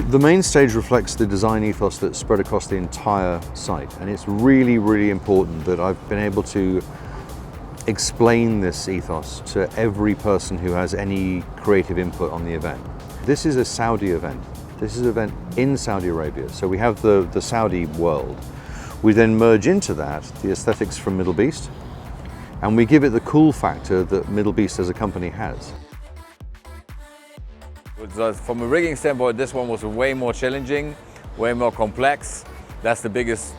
The main stage reflects the design ethos that's spread across the entire site, and it's really, really important that I've been able to explain this ethos to every person who has any creative input on the event. This is a Saudi event. This is an event in Saudi Arabia, so we have the Saudi world. We then merge into that the aesthetics from Middle East, and we give it the cool factor that Middle East as a company has. From a rigging standpoint, this one was way more challenging, way more complex. That's the biggest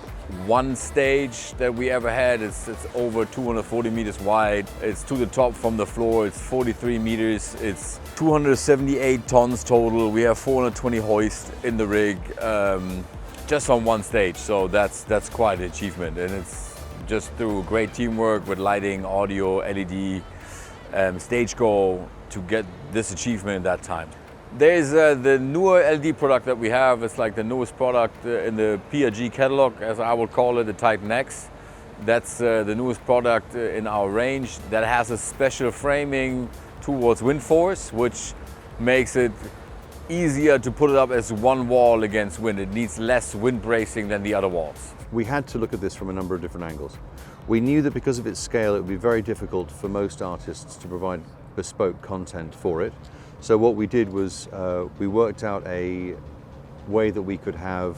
one stage that we ever had. It's over 240 meters wide. It's to the top from the floor. It's 43 meters. It's 278 tons total. We have 420 hoists in the rig, just on one stage. So that's quite an achievement, and it's just through great teamwork with lighting, audio, LED, stage go to get this achievement in that time. There's the newer LED product that we have. It's like the newest product in the PRG catalog, as I would call it, the Titan X. That's the newest product in our range that has a special framing towards wind force, which makes it easier to put it up as one wall against wind. It needs less wind bracing than the other walls. We had to look at this from a number of different angles. We knew that because of its scale, it would be very difficult for most artists to provide bespoke content for it. So what we did was we worked out a way that we could have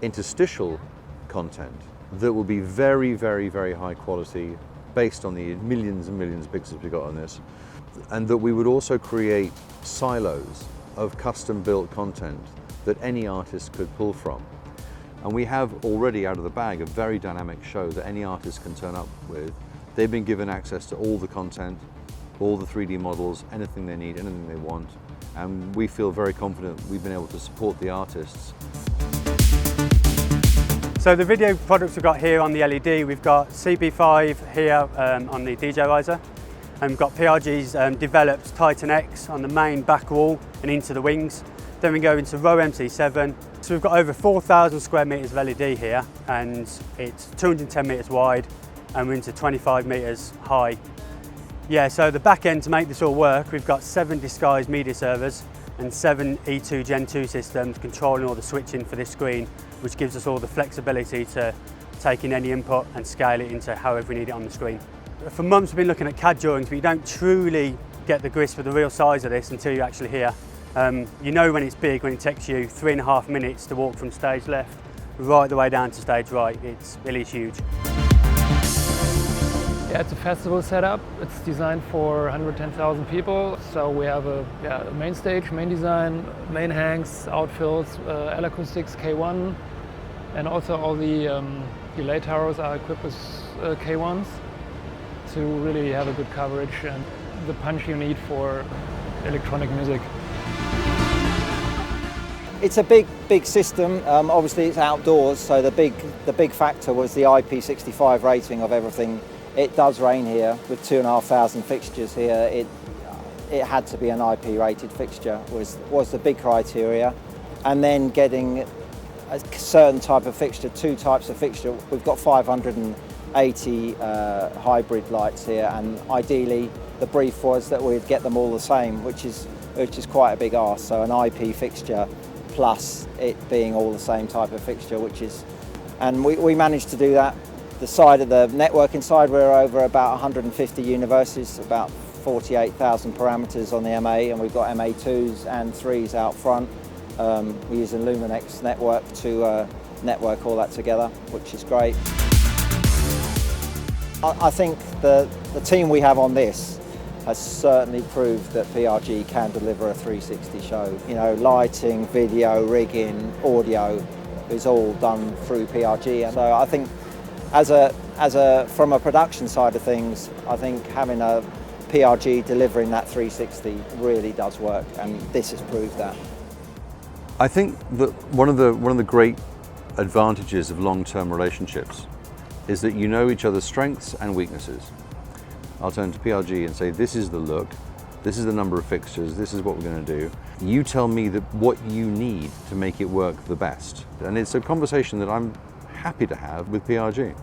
interstitial content that will be very, very, very high quality based on the millions and millions of pixels we got on this, and that we would also create silos of custom built content that any artist could pull from. And we have already out of the bag a very dynamic show that any artist can turn up with. They've been given access to all the content, all the 3D models, anything they need, anything they want, and we feel very confident we've been able to support the artists. So the video products we've got here on the LED, we've got CB5 here on the DJ riser, and we've got PRG's developed Titan X on the main back wall and into the wings. Then we go into row MC7. So we've got over 4,000 square meters of LED here, and it's 210 meters wide, and we're into 25 meters high. Yeah, so the back end to make this all work, we've got 7 disguised media servers and 7 E2 Gen 2 systems controlling all the switching for this screen, which gives us all the flexibility to take in any input and scale it into however we need it on the screen. For months we've been looking at CAD drawings, but you don't truly get the grasp of the real size of this until you're actually here. You know when it's big, when it takes you 3.5 minutes to walk from stage left right the way down to stage right. It is huge. Yeah, it's a festival setup. It's designed for 110,000 people. So we have a main stage, main design, main hangs, outfills, L-acoustics, K1, and also all the delay towers are equipped with K1s to really have a good coverage and the punch you need for electronic music. It's a big system. Obviously, it's outdoors, so the big factor was the IP65 rating of everything. It does rain here with 2,500 fixtures here. It had to be an IP rated fixture was the big criteria, and then getting a certain type of fixture, 2 types of fixture. We've got 580 hybrid lights here, and ideally the brief was that we'd get them all the same, which is quite a big ask. So an IP fixture plus it being all the same type of fixture, and we managed to do that. The side of the networking side, we're over about 150 universes, about 48,000 parameters on the MA, and we've got MA2s and 3s out front. We use a Luminex network to network all that together, which is great. I think the team we have on this has certainly proved that PRG can deliver a 360 show. You know, lighting, video, rigging, audio is all done through PRG, and so I think from a production side of things, I think having a PRG delivering that 360 really does work, and this has proved that. I think that one of the great advantages of long-term relationships is that you know each other's strengths and weaknesses. I'll turn to PRG and say, this is the look, this is the number of fixtures, this is what we're going to do. You tell me what you need to make it work the best. And it's a conversation that I'm happy to have with PRG.